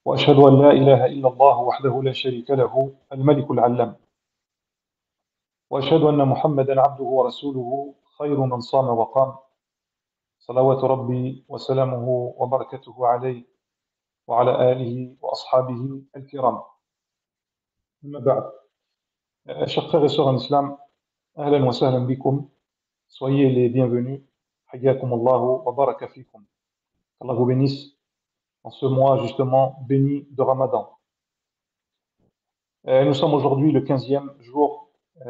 وأشهد أن لا إله إلا الله وحده لا شريك له الملك العلام وأشهد أن محمدا عبده ورسوله خير من صام وقام صلوات ربي وسلامه وبركته عليه وعلى آله وأصحابه الكرام. أما بعد, chers frères et sœurs en islam, أهلا وسهلا بكم, soyez les bienvenus. حياكم الله وبارك فيكم. Allah vous bénisse en ce mois justement béni de Ramadan. Nous sommes aujourd'hui le 15e jour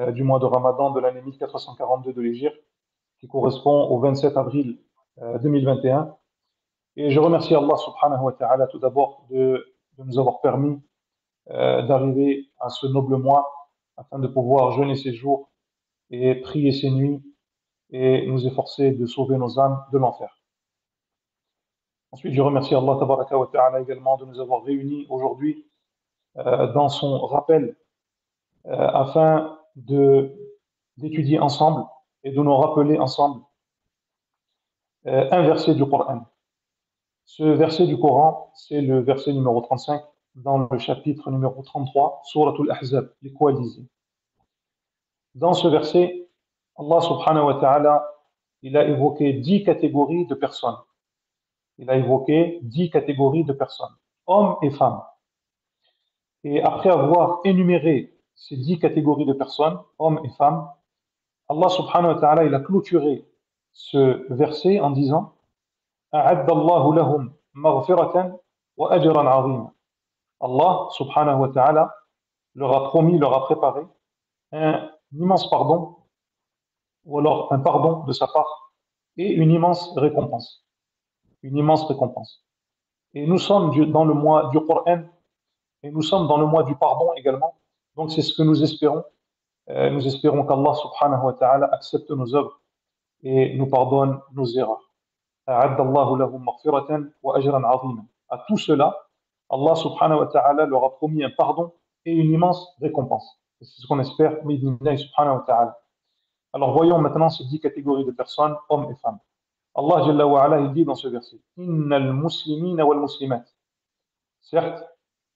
du mois de Ramadan de l'année 1442 de l'Hégire, qui correspond au 27 avril 2021. Et je remercie Allah subhanahu wa ta'ala tout d'abord de nous avoir permis d'arriver à ce noble mois afin de pouvoir jeûner ces jours et prier ces nuits et nous efforcer de sauver nos âmes de l'enfer. Ensuite, je remercie Allah tabaraka wa ta'ala également de nous avoir réunis aujourd'hui dans son rappel afin d'étudier ensemble et de nous rappeler ensemble un verset du Coran. Ce verset du Coran, c'est le verset numéro 35 dans le chapitre numéro 33, Suratul Ahzab, les coalisés. Dans ce verset, Allah subhanahu wa ta'ala, il a évoqué 10 catégories de personnes. Il a évoqué 10 catégories de personnes, hommes et femmes. Et après avoir énuméré ces 10 catégories de personnes, hommes et femmes, Allah subhanahu wa ta'ala, il a clôturé ce verset en disant أَعَدَّ اللَّهُ لَهُمْ مَغْفِرَةً وَأَجْرًا عَظِيمًا. Allah subhanahu wa ta'ala leur a promis, leur a préparé un immense pardon, ou alors un pardon de sa part, et une immense récompense. Une immense récompense. Et nous sommes dans le mois du Coran, et nous sommes dans le mois du pardon également. Donc c'est ce que nous espérons. Nous espérons qu'Allah subhanahu wa ta'ala accepte nos œuvres et nous pardonne nos erreurs. أَعَدَّ اللَّهُ لَهُمْ مَغْفِرَةً وَأَجْرًا عَظِيمًا. À tout cela, Allah subhanahu wa ta'ala leur a promis un pardon et une immense récompense. Et c'est ce qu'on espère, bi'idhnillahi subhanahu wa ta'ala. Alors voyons maintenant ces 10 catégories de personnes, hommes et femmes. Allah Jalla wa ala, il dit dans ce verset, Innal muslimina wal muslimat. Certes,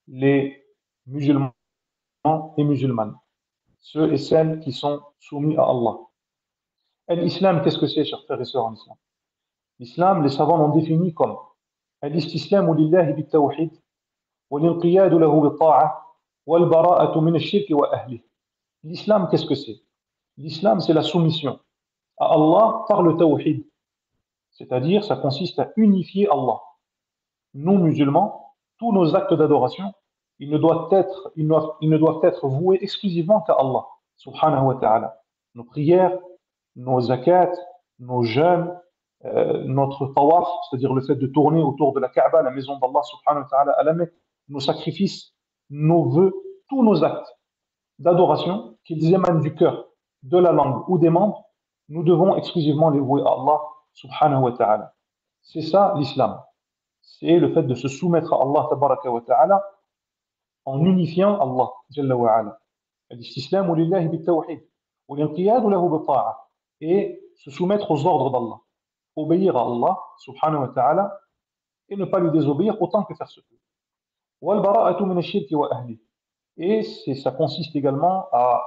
les musulmans et musulmanes, ceux et celles qui sont soumis à Allah. Et l'islam, qu'est-ce que c'est, chers frères et sœurs en islam? L'islam, les savants l'ont défini comme الاستسلام لله بالتوحيد والانقياد له بالطاعة والبراءة من الشرك وأهله. L'islam, qu'est-ce que c'est? L'islam, c'est la soumission à Allah par le tawhid. C'est-à-dire, ça consiste à unifier Allah. Nous, musulmans, tous nos actes d'adoration, ils ne doivent être voués exclusivement qu'à Allah, subhanahu wa ta'ala. Nos prières, nos zakats, nos jeûnes, notre tawaf, c'est-à-dire le fait de tourner autour de la Kaaba, la maison d'Allah, subhanahu wa ta'ala, à la Mecque, nos sacrifices, nos vœux, tous nos actes d'adoration, qu'ils émanent du cœur, de la langue ou des membres, nous devons exclusivement les vouer à Allah, subhanahu wa ta'ala. C'est ça l'islam. C'est le fait de se soumettre à Allah tabaraka wa ta'ala en unifiant Allah jalla wa ala. Al-istislamu lillahi bit-tawhid wa l'inqiyadu lahu bit-ta'a, et se soumettre aux ordres d'Allah, obéir à Allah subhanahu wa ta'ala et ne pas lui désobéir autant que faire se peut. Wal bara'atu min ash-shirki wa ahli, et ça consiste également à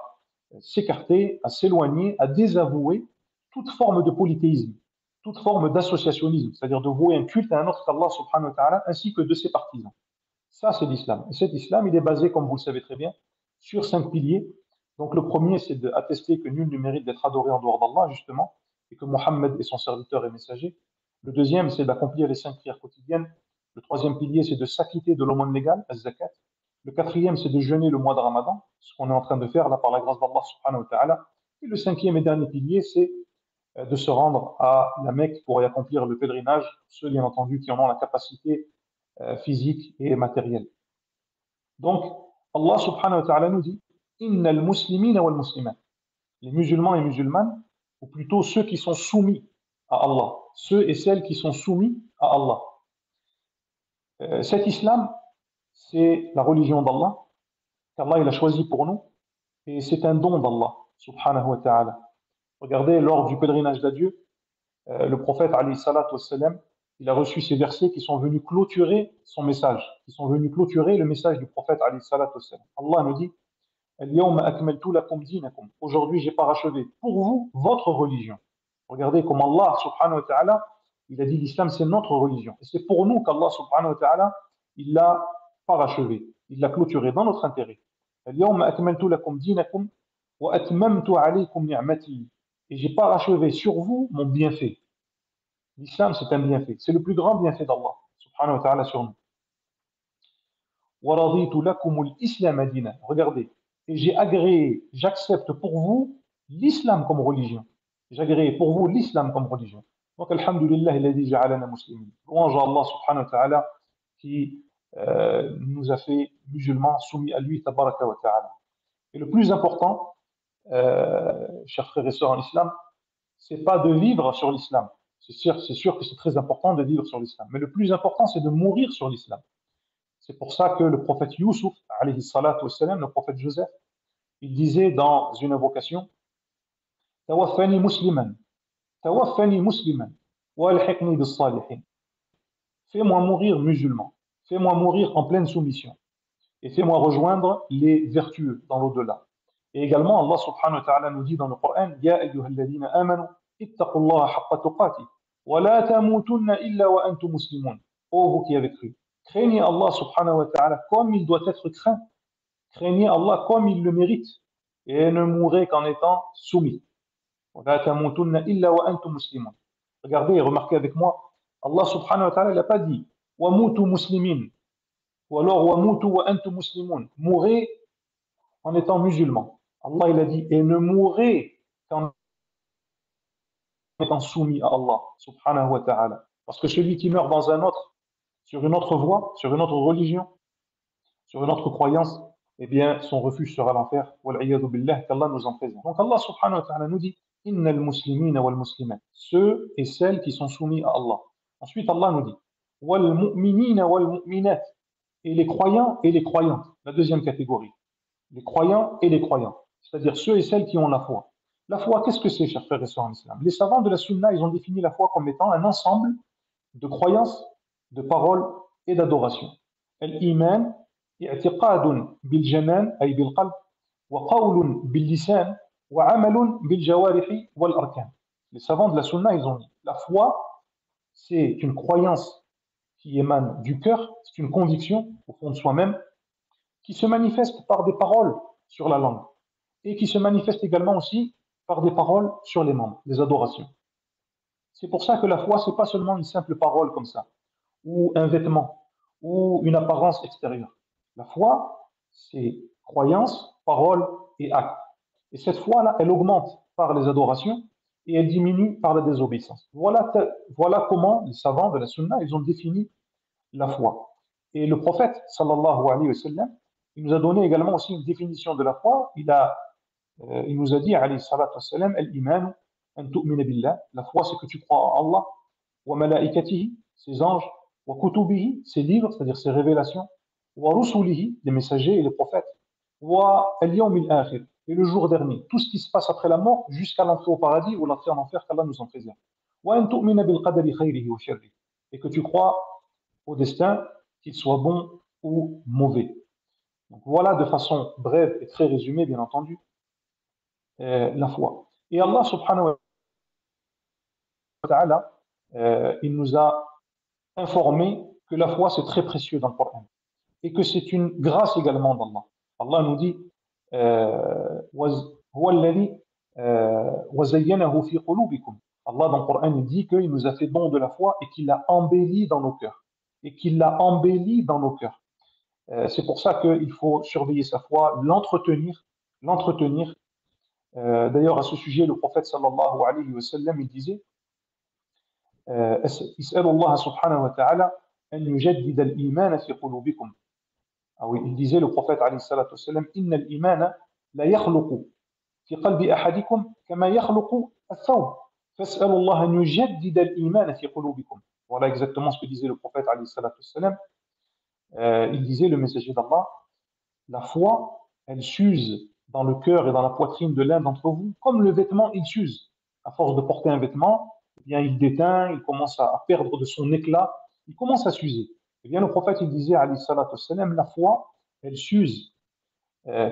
s'écarter, à s'éloigner, à désavouer toute forme de polythéisme, toute forme d'associationnisme, c'est-à-dire de vouer un culte à un autre qu'Allah subhanahu wa ta'ala, ainsi que de ses partisans. Ça, c'est l'islam. Et cet islam, il est basé, comme vous le savez très bien, sur 5 piliers. Donc le premier, c'est d'attester que nul ne mérite d'être adoré en dehors d'Allah, justement, et que Mohammed est son serviteur et messager. Le deuxième, c'est d'accomplir les 5 prières quotidiennes. Le troisième pilier, c'est de s'acquitter de l'aumône légale, az-zakat. Le quatrième, c'est de jeûner le mois de Ramadan, ce qu'on est en train de faire là par la grâce d'Allah subhanahu wa ta'ala. Et le cinquième et dernier pilier, c'est de se rendre à la Mecque pour y accomplir le pèlerinage, ceux bien entendu qui en ont la capacité physique et matérielle. Donc, Allah subhanahu wa ta'ala nous dit Innal muslimina wal muslimat. Les musulmans et musulmanes, ou plutôt ceux qui sont soumis à Allah, ceux et celles qui sont soumis à Allah. Cet islam, c'est la religion d'Allah, qu'Allah il a choisi pour nous, et c'est un don d'Allah subhanahu wa ta'ala. Regardez, lors du pèlerinage d'adieu, le prophète alayhi salatu wassalam, il a reçu ces versets qui sont venus clôturer son message, qui sont venus clôturer le message du prophète alayhi salatu wassalam. Allah nous dit Al-yawma akmaltu lakum dinakum. Aujourd'hui, j'ai parachevé pour vous votre religion. Regardez comment Allah subhanahu wa ta'ala, il a dit l'islam c'est notre religion. Et c'est pour nous qu'Allah subhanahu wa ta'ala, il l'a parachevé, il l'a clôturé dans notre intérêt. Al-yawma akmaltu lakum dinakum wa atmamtu alaykum ni'mati. Et j'ai parachevé sur vous mon bienfait. L'islam c'est un bienfait, c'est le plus grand bienfait d'Allah subhanahu wa ta'ala sur nous. Wa raditu lakum al-islam dina. Regardez, et j'ai agréé, j'accepte pour vous l'islam comme religion. J'agrée pour vous l'islam comme religion. Donc, alhamdulillah, il a dit ja'alana muslimin. Louange à Allah subhanahu wa ta'ala qui nous a fait musulmans soumis à lui, tabaraka wa ta'ala. Et le plus important, chers frères et sœurs en islam, c'est pas de vivre sur l'islam. C'est sûr que c'est très important de vivre sur l'islam. Mais le plus important, c'est de mourir sur l'islam. C'est pour ça que le prophète Youssouf, alayhi salatu wassalam, le prophète Joseph, il disait dans une invocation Tawaffani musliman, tawaffani musliman, wa alhiqni bis salihin. Fais-moi mourir musulman, fais-moi mourir en pleine soumission, et fais-moi rejoindre les vertueux dans l'au-delà. Et également, Allah subhanahu wa ta'ala nous dit dans le Coran Ya ayyuhalladhina amanu, ittaqullaha haqqa tuqatih, wa la tamutunna illa wa antum muslimun. Ô vous qui avez cru, craignez Allah subhanahu wa ta'ala comme il doit être craint. Craignez Allah comme il le mérite et ne mourrez qu'en étant soumis. Regardez et remarquez avec moi, Allah subhanahu wa ta'ala n'a pas dit وَمُوتُ muslimin ou alors وَمُوتُ وَأَنْتُمْ muslimun. Mourrez en étant musulman. Allah il a dit et ne mourrez qu'en étant soumis à Allah subhanahu wa ta'ala. Parce que celui qui meurt dans un autre, sur une autre voie, sur une autre religion, sur une autre croyance, eh bien, son refuge sera l'enfer. Wal'iyadu billah, qu'Allah nous en préserve. Donc Allah subhanahu wa ta'ala nous dit Innal muslimina wal muslimat. Ceux et celles qui sont soumis à Allah. Ensuite, Allah nous dit Wal mu'minina wal mu'minat. Et les croyants et les croyantes. La deuxième catégorie. Les croyants et les croyantes. C'est-à-dire ceux et celles qui ont la foi. La foi, qu'est-ce que c'est, chers frères et sœurs en islam? Les savants de la sunna, ils ont défini la foi comme étant un ensemble de croyances, de paroles et d'adoration. Al-iman اعتقاد بالجنان أي بالقلب وقول باللسان وعمل بالجوارح والأركان. Les savants de la sunna, ils ont dit la foi, c'est une croyance qui émane du cœur, c'est une conviction au fond de soi-même qui se manifeste par des paroles sur la langue et qui se manifeste également aussi par des paroles sur les membres, des adorations. C'est pour ça que la foi, c'est pas seulement une simple parole comme ça, ou un vêtement, ou une apparence extérieure. La foi, c'est croyance, parole et acte. Et cette foi-là, elle augmente par les adorations et elle diminue par la désobéissance. Voilà comment les savants de la sunna, ils ont défini la foi. Et le prophète, sallallahu alayhi wa sallam, il nous a donné également aussi une définition de la foi. Il nous a dit, alayhi salatu wa sallam, al-iman, an tu'mina billah. La foi, c'est que tu crois en Allah, wa malaikatihi, ses anges, wa kutubihi, ses livres, c'est-à-dire ses révélations, wa rusulihi, les messagers et les prophètes, wa al-yawm al-akhir, et le jour dernier, tout ce qui se passe après la mort jusqu'à l'entrée au paradis ou l'entrée en enfer, qu'Allah nous en préserve. Wa an tu'mina bil qadari khayrihi wa sharrihi, et que tu crois au destin, qu'il soit bon ou mauvais. Donc voilà de façon brève et très résumée, bien entendu, la foi. Et Allah subhanahu wa ta'ala, il nous a informé que la foi c'est très précieux dans le Coran et que c'est une grâce également d'Allah. Allah nous dit هو الذي وزينه في قلوبكم. Allah dans le Coran il dit qu'il nous a fait don de la foi et qu'il l'a embelli dans nos cœurs. Et qu'il l'a embelli dans nos cœurs. C'est pour ça qu'il faut surveiller sa foi, l'entretenir, l'entretenir. D'ailleurs, à ce sujet, le prophète sallallahu alayhi wa sallam, il disait اسألوا الله سبحانه وتعالى أن يجدد الإيمان في قلوبكم. Ah oui, il disait, le prophète alayhi salatu wa sallam, إن الإيمان لا يخلق في قلب أحدكم كما يخلق الثوب فاسألوا الله أن يجدد الإيمان في قلوبكم. Voilà exactement ce que disait le prophète alayhi salatu wa sallam. Il disait, le messager d'Allah, la foi, elle s'use dans le cœur et dans la poitrine de l'un d'entre vous, comme le vêtement, il s'use. À force de porter un vêtement, eh bien, il déteint, il commence à perdre de son éclat, il commence à s'user. Eh bien, le prophète, il disait, alayhi salatu wassalam, la foi, elle s'use,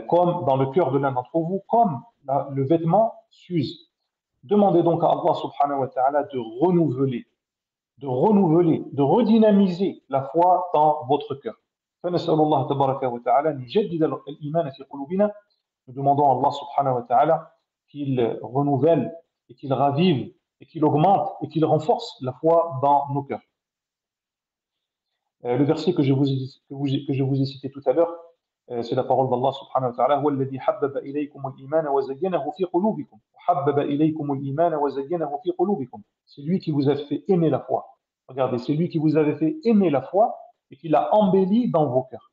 comme dans le cœur de l'un d'entre vous, comme le vêtement s'use. Demandez donc à Allah subhanahu wa ta'ala de redynamiser la foi dans votre cœur. فنسأل الله تبارك وتعالى أن يجدد الإيمان في قلوبنا. Nous demandons à Allah subhanahu wa ta'ala qu'il renouvelle et qu'il ravive et qu'il augmente et qu'il renforce la foi dans nos cœurs. Le verset que je vous ai cité tout à l'heure, c'est la parole d'Allah subhanahu wa ta'ala. هو الذي حبب إليكم الإيمان وزينه في قلوبكم وحبب إليكم الإيمان وزينه في قلوبكم. C'est lui qui vous a fait aimer la foi. Regardez, c'est lui qui vous avait fait aimer la foi et qui l'a embellie dans vos cœurs.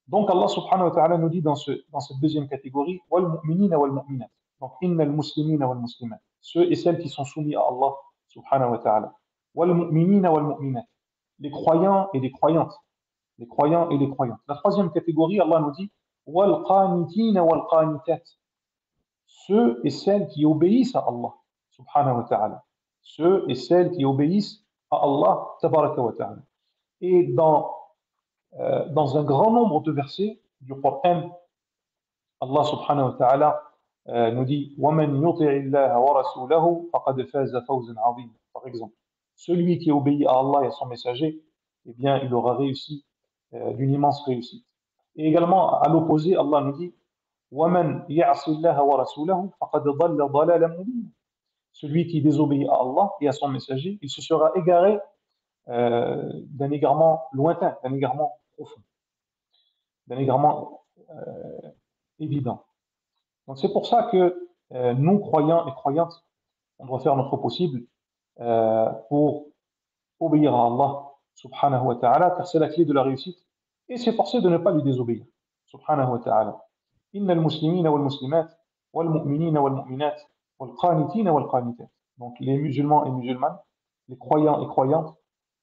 Donc Allah subhanahu wa ta'ala nous dit dans cette deuxième catégorie, wal mu'minina wal mu'minat. Donc innal muslimina wal muslimat. Ceux et celles qui sont soumis à Allah subhanahu wa ta'ala. Wal mu'minina wal mu'minat. Les croyants et les croyantes. Les croyants et les croyantes. La troisième catégorie, Allah nous dit, wal qanitina wal qanitat. Ceux et celles qui obéissent à Allah subhanahu wa ta'ala. Ceux et celles qui obéissent à Allah tabaraka wa ta'ala. Et dans un grand nombre de versets du Coran, Allah subhanahu wa ta'ala nous dit وَمَنْ يُطِعِ اللَّهَ وَرَسُولَهُ فَقَدْ فَازَ فَوْزًا عَظِيمًا. Par exemple, celui qui obéit à Allah et à son messager, eh bien, il aura réussi d'une immense réussite. Et également, à l'opposé, Allah nous dit وَمَنْ يَعْصِ اللَّهَ وَرَسُولَهُ فَقَدْ ضَلَّ ضَلَالًا مُبِينًا. Celui qui désobéit à Allah et à son messager, il se sera égaré d'un égarement lointain, d'un égarement profond, d'un égarement évident. Donc c'est pour ça que nous, croyants et croyantes, on doit faire notre possible pour obéir à Allah subhanahu wa ta'ala, car c'est la clé de la réussite, et s'efforcer de ne pas lui désobéir, subhanahu wa ta'ala. Inna al-muslimina wal-muslimat, wal-mu'minina wal-mu'minat, wal-qanitina wal-qanitat. Donc les musulmans et musulmanes, les croyants et croyantes,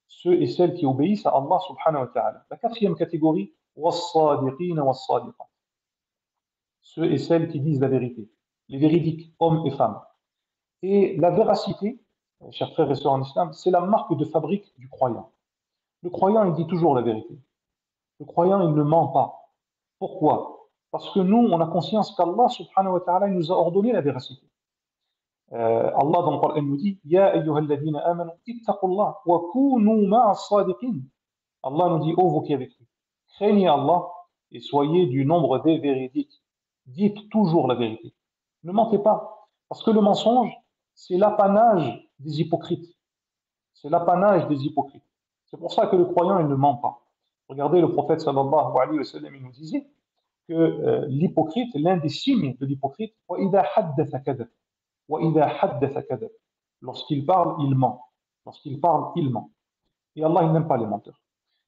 ceux et celles qui obéissent à Allah subhanahu wa ta'ala. La quatrième catégorie, was-sadiqina was-sadiqat. Ceux et celles qui disent la vérité, les véridiques, hommes et femmes. Et la véracité, chers frères et sœurs en islam, c'est la marque de fabrique du croyant. Le croyant, il dit toujours la vérité. Le croyant, il ne ment pas. Pourquoi? Parce que nous, on a conscience qu'Allah subhanahu wa ta'ala nous a ordonné la véracité. Allah dans le Coran nous dit Ya ayyuhalladhina amanu ittaqullah wa kunu ma'as sadiqin. Allah nous dit, ô vous qui avez cru, craignez Allah et soyez du nombre des véridiques. Dites toujours la vérité. Ne mentez pas. Parce que le mensonge, c'est l'apanage des hypocrites. C'est l'apanage des hypocrites. C'est pour ça que le croyant, il ne ment pas. Regardez, le prophète sallallahu alayhi wa sallam, il nous disait que l'hypocrite, l'un des signes de l'hypocrite, وَإِذَا حَدَّثَ كَذَبَ. وَإِذَا حَدَّثَ كَذَبَ. Lorsqu'il parle, il ment. Lorsqu'il parle, il ment. Et Allah, il n'aime pas les menteurs.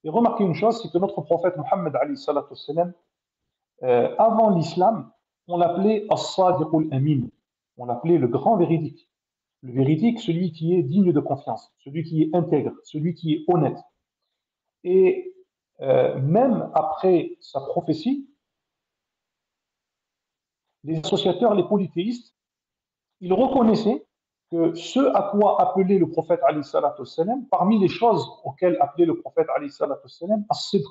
Et remarquez une chose, c'est que notre prophète Mohammed alayhi salatu wassalam, avant l'islam, on l'appelait As-Sadiqul Amin. On l'appelait le grand véridique. Le véridique, celui qui est digne de confiance, celui qui est intègre, celui qui est honnête. Et même après sa prophétie, les associateurs, les polythéistes, ils reconnaissaient que ce à quoi appelait le prophète alayhi salatu wassalam, parmi les choses auxquelles appelait le prophète alayhi salatu wassalam, as-sidq,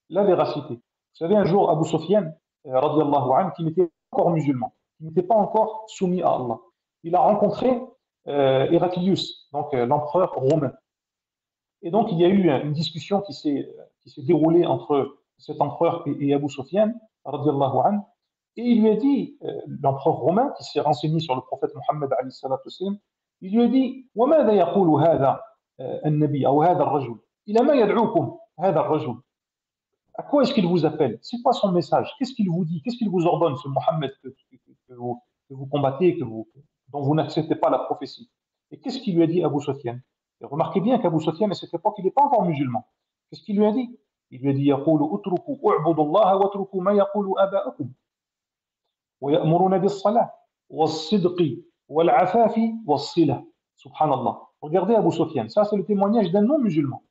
la véracité. Vous savez, un jour, Abu Sufyan, radiallahu anhu, qui n'était pas encore musulman, qui n'était pas encore soumis à Allah, il a rencontré Héraclius, donc l'empereur romain. Et donc, il y a eu une discussion qui s'est déroulée entre cet empereur et Abu Sufyan, radiallahu anhu, et il lui a dit, l'empereur romain, qui s'est renseigné sur le prophète Mohammed, alayhi salatu wassalam, il lui a dit, وَمَاذا يَقُولُ هَذَا النَّبِي أو هذا الرجل إلى ما يدعوكم هذا الرجل. À quoi est-ce qu'il vous appelle? C'est quoi son message? Qu'est-ce qu'il vous dit? Qu'est-ce qu'il vous ordonne, ce Mohammed que vous combattez, dont vous n'acceptez pas la prophétie? Et qu'est-ce qu'il lui a dit Abu Sufyan? Et remarquez bien qu'Abu Sufyan, à cette époque, il n'est pas encore musulman. Qu'est-ce qu'il lui a dit? Il lui a dit يقول اتركوا اعبدوا الله واتركوا ما يقول آباؤكم ويأمرون بالصلاة والصدق والعفاف والصلة. Subhanallah. Regardez Abu Sufyan. Ça, c'est le témoignage d'un non-musulman.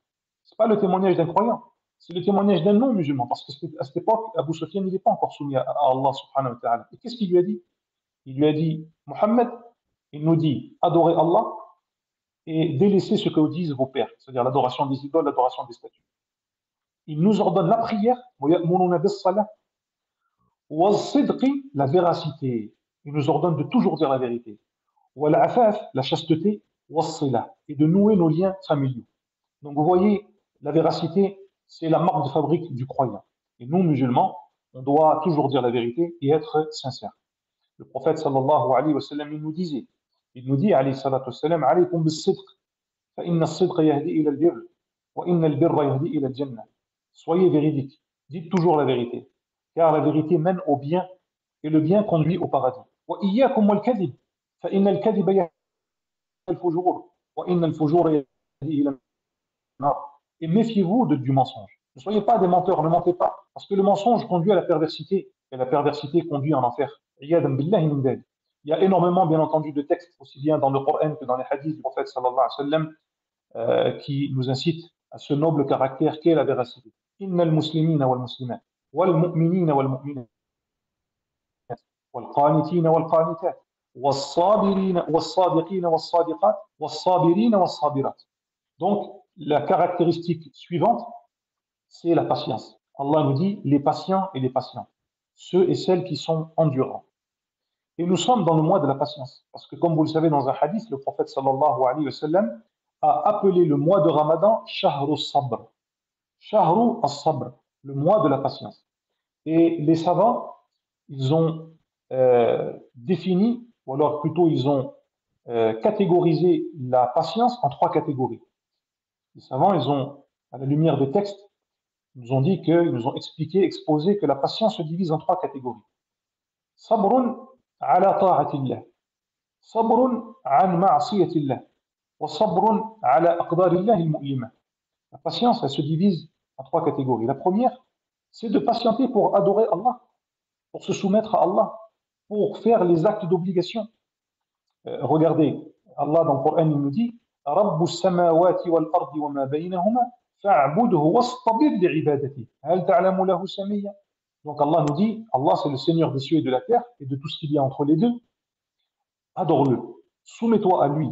Ce n'est pas le témoignage d'un croyant. C'est le témoignage d'un non-musulman. Parce qu'à cette époque, Abu Sufyan, il n'est pas encore soumis à Allah subhanahu wa ta'ala. Et qu'est-ce qu'il lui a dit? Il lui a dit, Mohammed, il nous dit, adorez Allah et délaisser ce que disent vos pères, c'est-à-dire l'adoration des idoles, l'adoration des statues. Il nous ordonne la prière, la véracité. Il nous ordonne de toujours dire la vérité. La chasteté, et de nouer nos liens familiaux. Donc vous voyez, la véracité, c'est la marque de fabrique du croyant. Et nous, musulmans, on doit toujours dire la vérité et être sincère. Le prophète sallallahu alayhi wa sallam, il nous dit, alayhi salatu wa sallam, alaykum bis-sidq, fa inna as-sidqa yahdi ila al-birr, wa inna al-birra yahdi ila al-jannah. Soyez véridiques, dites toujours la vérité, car la vérité mène au bien et le bien conduit au paradis. Wa iyyakum wal-kadhib, fa inna al-kadhiba yahdi ila al-fujur, wa inna al-fujura yahdi ila al-nar. Et méfiez-vous du mensonge. Ne soyez pas des menteurs, ne mentez pas, parce que le mensonge conduit à la perversité, et la perversité conduit en enfer. Il y a énormément, bien entendu, de textes, aussi bien dans le Coran que dans les hadiths du prophète sallallahu alayhi wa sallam, qui nous incitent à ce noble caractère qu'est la véracité. Inna al-muslimina wal-muslimat, wal-mu'minina wal-mu'minat, wal-qanitina wal-qanitat, wal-sabirina wal-sadiqina wal-sadiqat, wal-sabirina wal-sabirat. Donc, la caractéristique suivante, c'est la patience. Allah nous dit les patients et les patients, ceux et celles qui sont endurants. Et nous sommes dans le mois de la patience. Parce que comme vous le savez dans un hadith, le prophète sallallahu alayhi wa sallam a appelé le mois de Ramadan Shahru Sabr. Shahru as-Sabr, le mois de la patience. Et les savants, ils ont défini, ou alors plutôt ils ont catégorisé la patience en trois catégories. Les savants, ils ont, à la lumière des textes, ils nous ont dit qu'ils nous ont expliqué, exposé que la patience se divise en trois catégories. Sabrun ala ta'atillah, sabrun an ma'asiyatillah, wa sabrun ala aqdarillah al-mu'lima. La patience, elle se divise en trois catégories. La première, c'est de patienter pour adorer Allah, pour se soumettre à Allah, pour faire les actes d'obligation. Regardez, Allah dans le Coran, il nous dit Rabbu samawati wal ardi wa ma baynahuma fa'budhu wastabir li'ibadati. Hal ta'lamu lahu samiyya. Donc Allah nous dit, Allah c'est le Seigneur des cieux et de la terre et de tout ce qu'il y a entre les deux. Adore-le, soumets-toi à lui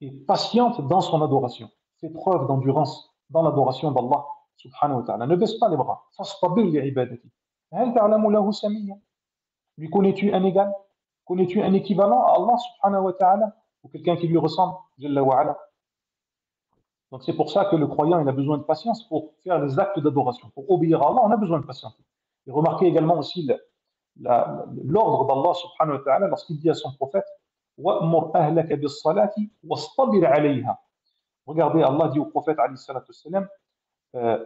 et patiente dans son adoration. Fais preuve d'endurance dans l'adoration d'Allah subhanahu wa ta'ala. Ne baisse pas les bras. Fastabir li'ibadati. Hal ta'lamu lahu samiyya. Lui connais-tu un égal? Connais-tu un équivalent à Allah subhanahu wa ta'ala? Ou quelqu'un qui lui ressemble? Jalla wa ala. Donc c'est pour ça que le croyant il a besoin de patience pour faire les actes d'adoration. Pour obéir à Allah, on a besoin de patience. Et remarquez également aussi l'ordre d'Allah subhanahu wa ta'ala lorsqu'il dit à son prophète وَأْمُرْ أَهْلَكَ بِالصَّلَاةِ وَاصْطَبِرْ عَلَيْهَا. Regardez, Allah dit au prophète alayhi salatu wassalam,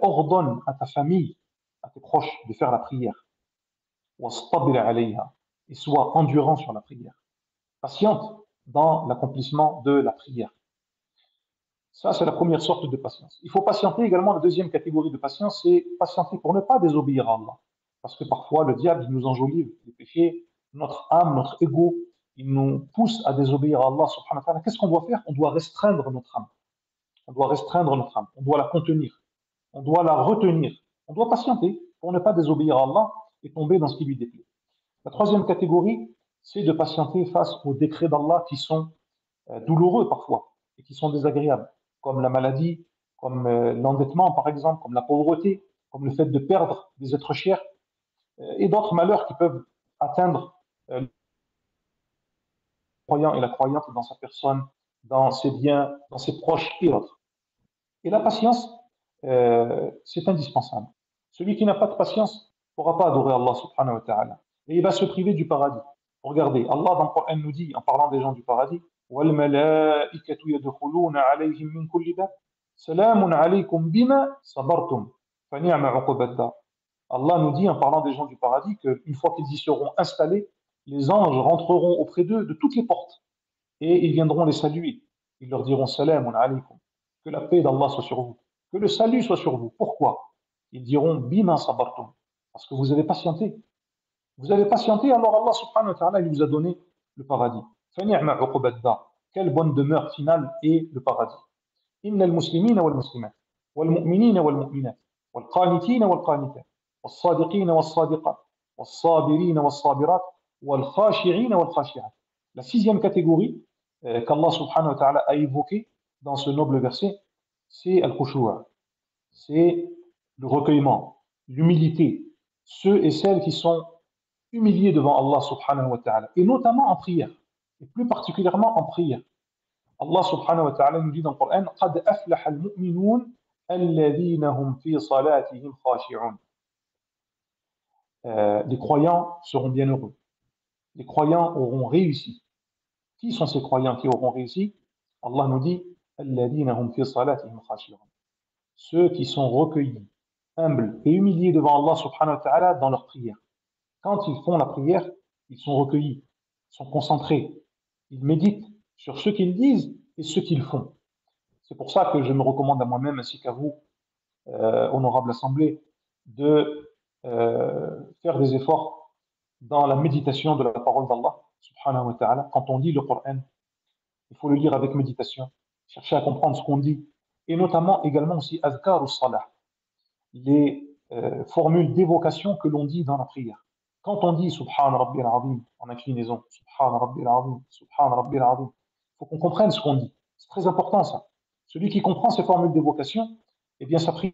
ordonne à ta famille, à tes proches de faire la prière. وَاصْطَبِرْ عَلَيْهَا. Et sois endurant sur la prière. Patiente dans l'accomplissement de la prière. Ça, c'est la première sorte de patience. Il faut patienter également. La deuxième catégorie de patience, c'est patienter pour ne pas désobéir à Allah. Parce que parfois, le diable, il nous enjolive les péchés, notre âme, notre ego, il nous pousse à désobéir à Allah subhanahu wa ta'ala. Qu'est-ce qu'on doit faire? On doit restreindre notre âme. On doit restreindre notre âme. On doit la contenir. On doit la retenir. On doit patienter pour ne pas désobéir à Allah et tomber dans ce qui lui déplaît. La troisième catégorie, c'est de patienter face aux décrets d'Allah qui sont douloureux parfois et qui sont désagréables, comme la maladie, comme l'endettement par exemple, comme la pauvreté, comme le fait de perdre des êtres chers et d'autres malheurs qui peuvent atteindre le croyant et la croyante dans sa personne, dans ses biens, dans ses proches et autres. Et la patience, c'est indispensable. Celui qui n'a pas de patience ne pourra pas adorer Allah subhanahu wa ta'ala. Et il va se priver du paradis. Regardez, Allah dans le Coran nous dit, en parlant des gens du paradis, وَالْمَلَائِكَةُ يَدْخُلُونَ عَلَيْهِمْ مِنْ كُلِّ بَابٍ سَلَامٌ عَلَيْكُمْ بِمَا صَبَرْتُمْ فَنِعْمَ عُقْبَى الدَّارِ. Allah nous dit, en parlant des gens du paradis, qu'une fois qu'ils y seront installés, les anges rentreront auprès d'eux de toutes les portes et ils viendront les saluer. Ils leur diront Salamun alaykum, que la paix d'Allah soit sur vous, que le salut soit sur vous. Pourquoi? Ils diront Bima sabartum, parce que vous avez patienté. Vous avez patienté, alors Allah subhanahu wa ta'ala il vous a donné le paradis. Fani'ma uqba ad-dar. Quelle bonne demeure finale est le paradis. Inna al-muslimina wal-muslimat, wal-mu'minina wal-mu'minat, wal-qanitina wal-qanitat, wal-sadiqina wal-sadiqat, wal-sabirina wal-sabirat, wal-khashi'ina wal-khashi'at. La sixième catégorie qu'Allah subhanahu wa ta'ala a évoquée dans ce noble verset, c'est al-khushu', c'est le recueillement, l'humilité, ceux et celles qui sont humiliés devant Allah subhanahu wa ta'ala, et notamment en prière, et plus particulièrement en prière. Allah subhanahu wa ta'ala nous dit dans le Coran قَدْ أَفْلَحَ الْمُؤْمِنُونَ الَّذِينَ هُمْ فِي صَلَاتِهِمْ خَاشِعُونَ. Les croyants seront bien heureux. Les croyants auront réussi. Qui sont ces croyants qui auront réussi? Allah nous dit الَّذِينَ هُمْ فِي صَلَاتِهِمْ خَاشِعُونَ. Ceux qui sont recueillis, humbles et humiliés devant Allah subhanahu wa ta'ala dans leur prière. Quand ils font la prière, ils sont recueillis, sont concentrés, ils méditent sur ce qu'ils disent et ce qu'ils font. C'est pour ça que je me recommande à moi-même ainsi qu'à vous, honorable assemblée, de faire des efforts dans la méditation de la parole d'Allah subhanahu wa ta'ala. Quand on lit le Coran, il faut le lire avec méditation, chercher à comprendre ce qu'on dit, et notamment également aussi azkar ou salah, les formules d'évocation que l'on dit dans la prière. Quand on dit Subhan Rabbi al-Azim en inclinaison, Subhan Rabbi al-Azim, Subhan Rabbi al-Azim, il faut qu'on comprenne ce qu'on dit. C'est très important ça. Celui qui comprend ces formules d'évocation, eh bien sa prière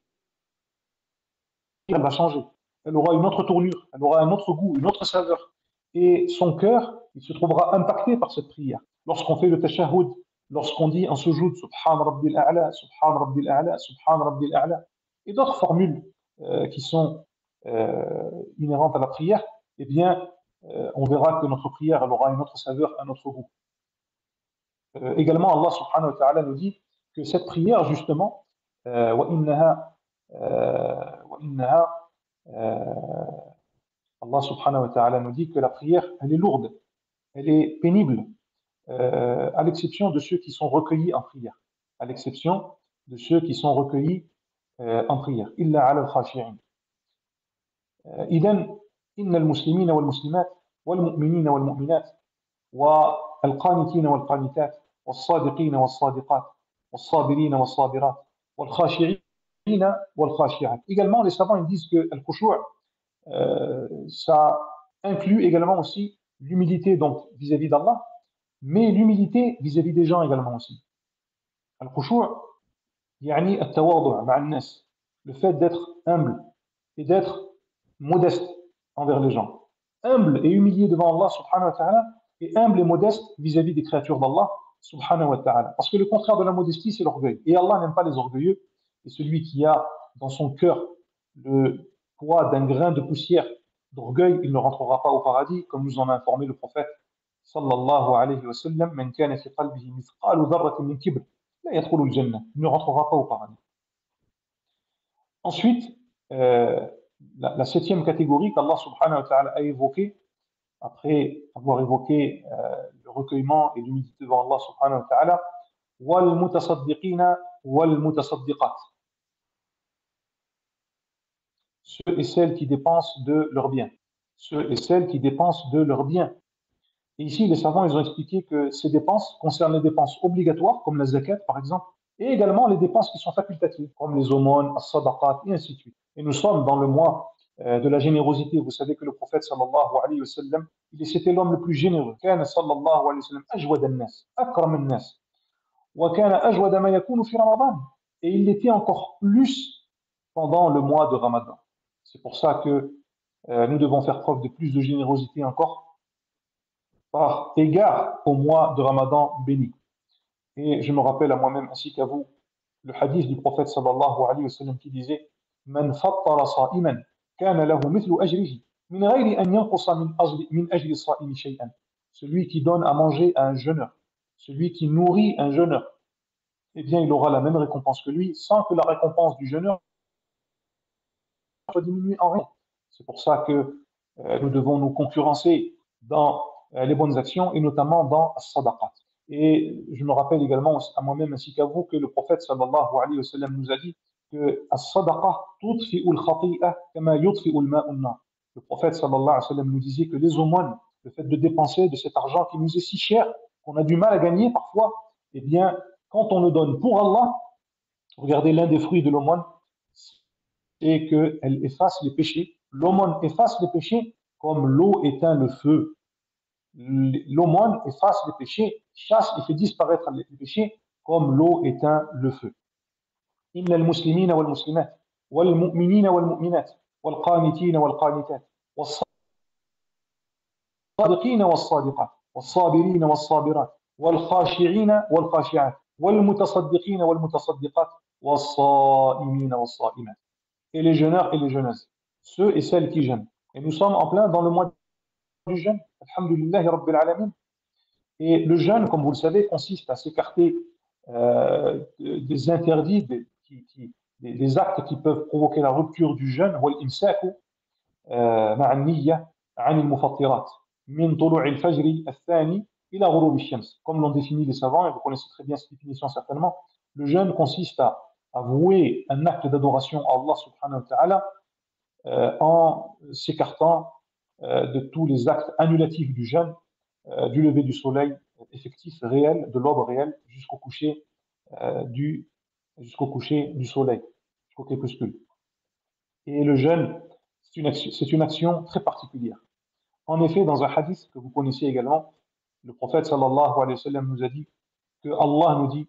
elle va changer. Elle aura une autre tournure, elle aura un autre goût, une autre saveur. Et son cœur, il se trouvera impacté par cette prière. Lorsqu'on fait le tashahhud, lorsqu'on dit en sujoud Subhan Rabbi al-A'la, Subhan Rabbi al-A'la, Subhan Rabbi al-A'la, et d'autres formules qui sont inhérentes à la prière, eh bien, on verra que notre prière elle aura une autre saveur, un autre goût. Également, Allah subhanahu wa ta'ala nous dit que cette prière, justement, وَإِنَّهَا Allah subhanahu wa ta'ala nous dit que la prière, elle est lourde, elle est pénible, à l'exception de ceux qui sont recueillis en prière. À l'exception de ceux qui sont recueillis en prière. إِلَّا عَلَى الْخَاشِعِينَ. إِذَنْ إِنَّ الْمُسْلِمِينَ وَالْمُسْلِمَاتِ وَالْمُؤْمِنِينَ وَالْمُؤْمِنَاتِ والقانتين والقانتات والصادقين والصادقات والصابرين والصابرات والخاشعين والخاشعات. Également, les savants ils disent que al-khushu' ça inclut également aussi l'humilité donc vis-à-vis d'Allah, mais l'humilité vis-à-vis des gens également aussi. Al-khushu' يعني التواضع مع الناس, le fait d'être humble et d'être modeste envers les gens. Humble et humilié devant Allah subhanahu wa ta'ala, et humble et modeste vis-à-vis des créatures d'Allah subhanahu wa ta'ala. Parce que le contraire de la modestie, c'est l'orgueil. Et Allah n'aime pas les orgueilleux. Et celui qui a dans son cœur le poids d'un grain de poussière d'orgueil, il ne rentrera pas au paradis, comme nous en a informé le prophète sallallahu alayhi wa sallam, man kana fi qalbihi mithqalu dharratin min kibr la yadkhulu al-jannah. Il ne rentrera pas au paradis. Ensuite, la septième catégorie qu'Allah subhanahu wa ta'ala a évoquée, après avoir évoqué le recueillement et l'humilité devant Allah subhanahu wa ta'ala, wal mutasaddiqina wal mutasaddiqat, ceux et celles qui dépensent de leurs biens, ceux et celles qui dépensent de leurs biens. Et ici, les savants ils ont expliqué que ces dépenses concernent les dépenses obligatoires, comme la zakat par exemple, et également les dépenses qui sont facultatives, comme les aumônes, as-sadaqat, et ainsi de suite. Et nous sommes dans le mois de la générosité. Vous savez que le prophète sallallahu alayhi wa sallam, c'était l'homme le plus généreux. كان صلى الله عليه وسلم أجود الناس أكرم الناس وكان أجود ما يكون في رمضان. Et il l'était encore plus pendant le mois de Ramadan. C'est pour ça que nous devons faire preuve de plus de générosité encore par égard au mois de Ramadan béni. Et je me rappelle à moi-même ainsi qu'à vous le hadith du prophète sallallahu alayhi wa sallam qui disait Man fattara sa'iman kana lahu mithlu ajrihi min ghayri an yanqusa min ajli as-sa'imi shay'an. Celui qui donne à manger à un jeûneur, celui qui nourrit un jeûneur, eh bien il aura la même récompense que lui sans que la récompense du jeûneur soit diminuée en rien. C'est pour ça que nous devons nous concurrencer dans les bonnes actions et notamment dans as-sadaqat. Et je me rappelle également à moi-même ainsi qu'à vous que le prophète sallallahu alayhi wa sallam nous a dit que as-sadaqa tudfi'u al-khati'a kama yudfi'u al-ma'u an-nar. Le prophète sallallahu alayhi wa sallam nous disait que les aumônes, le fait de dépenser de cet argent qui nous est si cher, qu'on a du mal à gagner parfois, eh bien, quand on le donne pour Allah, regardez l'un des fruits de l'aumône, c'est qu'elle efface les péchés. L'aumône efface les péchés comme l'eau éteint le feu. L'aumône efface les péchés, chasse et fait disparaître les péchés comme l'eau éteint le feu. إن المسلمين والمسلمات والمؤمنين والمؤمنات والقانتين والقانتات والصادقين والصادقات والصابرين والصابرات والخاشعين والخاشعات والمتصدقين والمتصدقات والصائمين والصائمات. Et les jeûneurs et les jeûneuses, ceux et celles qui jeûnent. Et nous sommes en plein dans le mois du jeûne. Alhamdulillahi Rabbil Alamin. Et le jeûne, comme vous le savez, consiste à s'écarter des interdits, des actes qui peuvent provoquer la rupture du jeûne. والإمساك مع النية عن المفطرات من طلوع الفجر الثاني إلى غروب الشمس. Comme l'ont défini les savants, et vous connaissez très bien cette définition certainement, le jeûne consiste à vouer un acte d'adoration à Allah subhanahu wa ta'ala en s'écartant de tous les actes annulatifs du jeûne, du lever du soleil effectif, réel, de l'aube réel, jusqu'au coucher du soleil, jusqu'au crépuscule. Et le jeûne, c'est une action très particulière. En effet, dans un hadith que vous connaissez également, le prophète sallallahu alayhi wa sallam nous a dit que Allah nous dit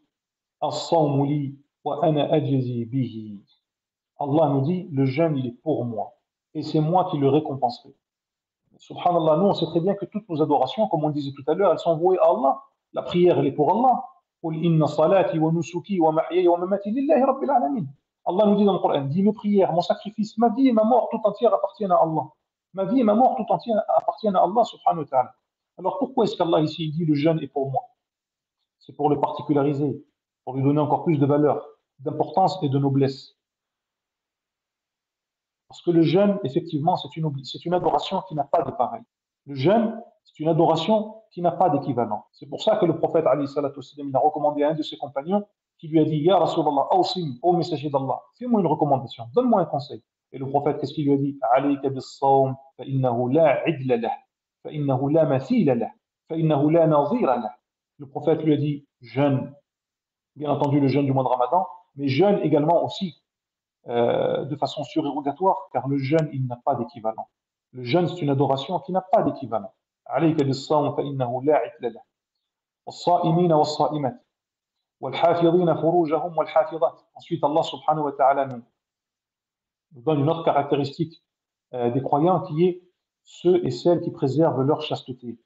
As-sawmu li wa ana ajzi bihi. Allah nous dit le jeûne il est pour moi et c'est moi qui le récompenserai. Subhanallah, nous on sait très bien que toutes nos adorations, comme on disait tout à l'heure, elles sont vouées à Allah. La prière elle est pour Allah. Qul inna salati wa nusuki wa mahyaya wa mamati lillahi rabbil alamin. Allah nous dit dans le Coran, dis mes prières, mon sacrifice, ma vie et ma mort tout entière appartiennent à Allah. Ma vie et ma mort tout entière appartiennent à Allah subhanahu wa ta'ala. Alors pourquoi est-ce qu'Allah ici dit le jeûne est pour moi? C'est pour le particulariser, pour lui donner encore plus de valeur, d'importance et de noblesse. Parce que le jeûne, effectivement, c'est une adoration qui n'a pas de pareil. Le jeûne, c'est une adoration qui n'a pas d'équivalent. C'est pour ça que le prophète, alayhi salatu wassalam, il a recommandé à un de ses compagnons qui lui a dit, Ya Rasulallah, awsim, ô messager d'Allah, fais-moi une recommandation, donne-moi un conseil. Et le prophète, qu'est-ce qu'il lui a dit? Alayka bis-sawm, fa innahu la idla lah, fa innahu la mathila lah, fa innahu la nazira lah. Le prophète lui a dit, jeûne, bien entendu le jeûne du mois de Ramadan, mais jeûne également aussi de façon surérogatoire, car le jeûne, il n'a pas d'équivalent. Le jeûne, c'est une adoration qui n'a pas d'équivalent. عليك بالصوم فإنه لا عدل له والصائمين والصائمات والحافظين فروجهم والحافظات. Ensuite, Allah subhanahu wa ta'ala nous donne une autre caractéristique des croyants qui est ceux et celles qui préservent leur chasteté.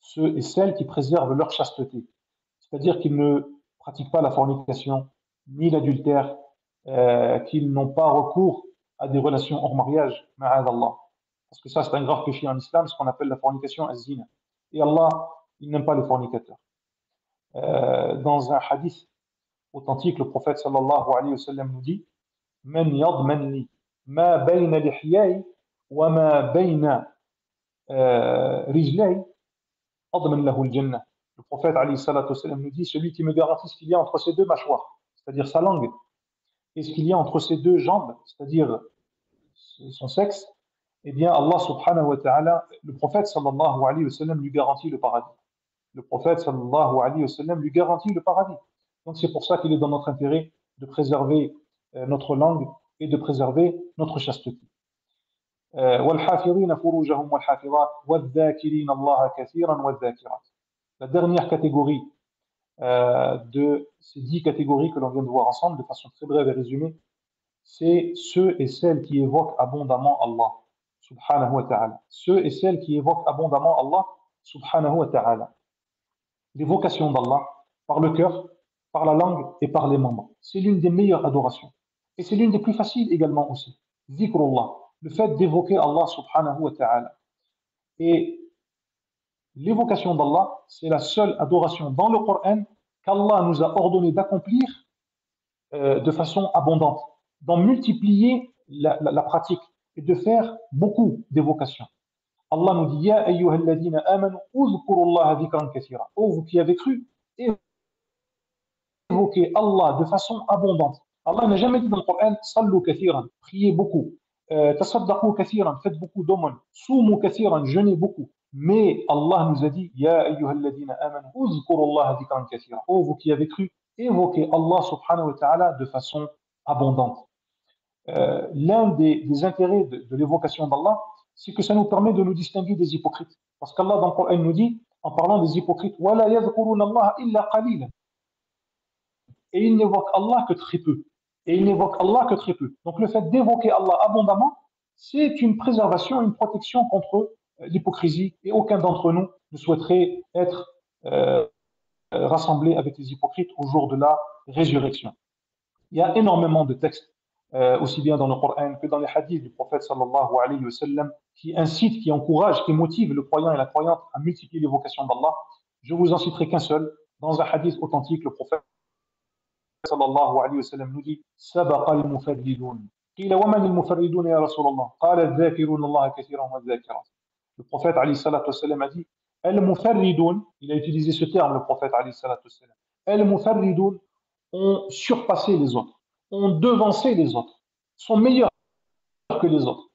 Ceux et celles qui préservent leur chasteté. C'est-à-dire qu'ils ne pratiquent pas la fornication, ni l'adultère, qu'ils n'ont pas recours à des relations hors mariage, ma'adallah. Parce que ça, c'est un grave péché en islam, ce qu'on appelle la fornication az-zina. Et Allah, il n'aime pas les fornicateurs. Dans un hadith authentique, le prophète sallallahu alayhi wa sallam nous dit Man yadman li ma bayna lihyai wa ma bayna rijlai adman lahu al-jannah. Le prophète alayhi salatu wa sallam nous dit celui qui me garantit ce qu'il y a entre ses deux mâchoires, c'est-à-dire sa langue, et ce qu'il y a entre ses deux jambes, c'est-à-dire son sexe, eh bien Allah subhanahu wa ta'ala, le prophète sallallahu alayhi wa sallam lui garantit le paradis. Le prophète sallallahu alayhi wa sallam lui garantit le paradis. Donc c'est pour ça qu'il est dans notre intérêt de préserver notre langue et de préserver notre chasteté. وَالْحَافِظِينَ فُرُوجَهُمْ وَالْحَافِظَاتِ وَالذَّاكِرِينَ اللَّهَ كَثِيرًا وَالذَّاكِرَاتِ. La dernière catégorie de ces 10 catégories que l'on vient de voir ensemble, de façon très brève et résumée, c'est ceux et celles qui évoquent abondamment Allah subhanahu wa ta'ala. Ceux et celles qui évoquent abondamment Allah subhanahu wa ta'ala. L'évocation d'Allah par le cœur, par la langue et par les membres. C'est l'une des meilleures adorations. Et c'est l'une des plus faciles également aussi. Zikrullah, le fait d'évoquer Allah subhanahu wa ta'ala. Et l'évocation d'Allah, c'est la seule adoration dans le Coran qu'Allah nous a ordonné d'accomplir de façon abondante, d'en multiplier la pratique et de faire beaucoup d'évocations. Allah nous dit Ya ayyuhalladhina amanu uzkurullaha dhikran kathira. Oh, vous qui avez cru, évoquez Allah de façon abondante. Allah n'a jamais dit dans le Coran Sallu kathiran, priez beaucoup. Tasaddaqu kathiran, faites beaucoup d'aumônes. Soumu kathiran, jeûnez beaucoup. Mais Allah nous a dit Ya ayyuhalladhina amanu uzkurullaha dhikran kathira. Oh, vous qui avez cru, évoquez Allah subhanahu wa ta'ala de façon abondante. L'un des intérêts de l'évocation d'Allah, c'est que ça nous permet de nous distinguer des hypocrites. Parce qu'Allah dans le Coran nous dit, en parlant des hypocrites, وَلَا يَذْكُرُونَ اللَّهَ إِلَّا قَلِيلًا. et ils n'évoquent Allah que très peu. Et ils n'évoquent Allah que très peu. Donc le fait d'évoquer Allah abondamment, c'est une préservation, une protection contre l'hypocrisie, et aucun d'entre nous ne souhaiterait être rassemblé avec les hypocrites au jour de la résurrection. Il y a énormément de textes, aussi bien dans le Coran que dans les hadiths du prophète sallallahu alayhi wa sallam, qui incitent, qui encouragent, qui motivent le croyant et la croyante à multiplier l'évocation d'Allah. Je vous en citerai qu'un seul. Dans un hadith authentique, le prophète sallallahu alayhi wa sallam nous dit سبق المفردون قيل ومن المفردون يا رسول الله قال الذاكرون الله كثيرا والذاكرات. Le prophète alayhi salatu wa sallam a dit Al-Mufarridun, il a utilisé ce terme, le prophète alayhi salatu wa sallam. Al-Mufarridun ont surpassé les autres, ont devancé les autres, sont meilleurs que les autres.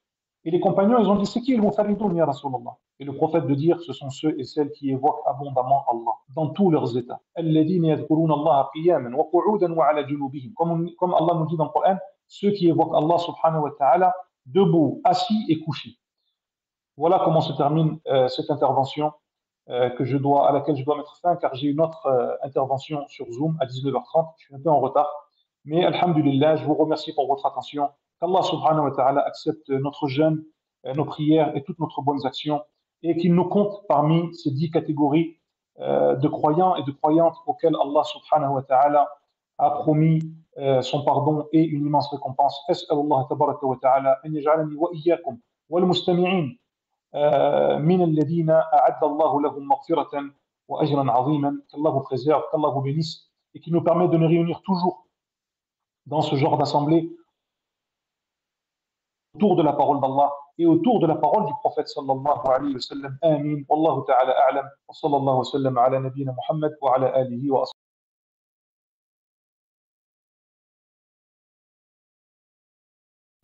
Et les compagnons, ils ont dit, c'est qui le Mufarridun, ya Rasulallah? Et le prophète de dire, ce sont ceux et celles qui évoquent abondamment Allah, dans tous leurs états. Alladhina yadhkuruna Allah qiyaman wa qu'udan wa ala junubihim. Comme Allah nous dit dans le Coran, ceux qui évoquent Allah subhanahu wa ta'ala, debout, assis et couchés. Voilà comment se termine cette intervention à laquelle je dois mettre fin, car j'ai une autre intervention sur Zoom à 19h30. Je suis un peu en retard. Mais alhamdulillah, je vous remercie pour votre attention. Qu'Allah subhanahu wa ta'ala accepte notre jeûne, nos prières et toutes notre bonnes actions, et qu'il nous compte parmi ces 10 catégories de croyants et de croyantes auxquelles Allah subhanahu wa ta'ala a promis son pardon et une immense récompense. As'alullah tabaraka wa ta'ala an yaj'alani wa iyyakum wal mustami'in من الذين أعد الله لهم مغفرة وأجرا عظيما. Qu'Allah vous préserve, qu'Allah vous bénisse et qui nous permet de nous réunir toujours dans ce genre d'assemblée autour de la parole d'Allah et autour de la parole du prophète sallallahu alayhi wa sallam. Amin. Wallahu ta'ala a'lam. Wa sallallahu wa sallam ala nabiyyina Muhammad wa ala alihi wa ashabihi.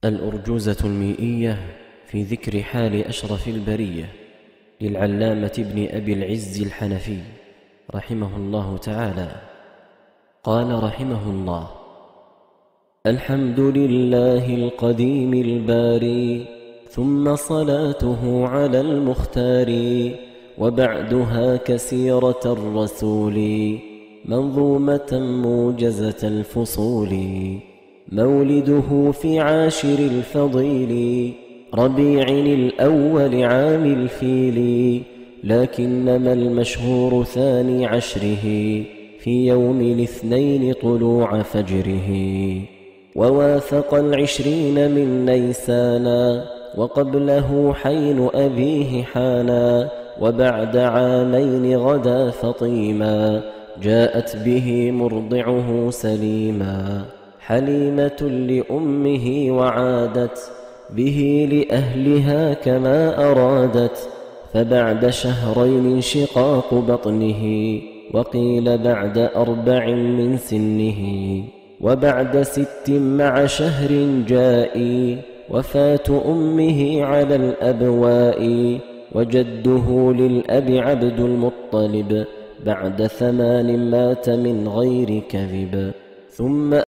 الأرجوزة المئية في ذكر حال أشرف البرية للعلامة ابن أبي العز الحنفي رحمه الله تعالى. قال رحمه الله: الحمد لله القديم الباري، ثم صلاته على المختار، وبعدها كسيرة الرسول، منظومة موجزة الفصول. مولده في عاشر الفضيل، ربيع الأول عام الفيل، لكنما المشهور ثاني عشره، في يوم الاثنين طلوع فجره. ووافق 20 من نيسانا، وقبله حين أبيه حانا، وبعد عامين غدا فطيما، جاءت به مرضعه سليما. حليمة لأمه وعادت به لأهلها كما أرادت، فبعد شهرين انشقاق بطنه، وقيل بعد 4 من سنه. وبعد 6 مع شهر جائي، وفاة أمه على الأبواء، وجده للأب عبد المطلب، بعد 8 مات من غير كذب. ثم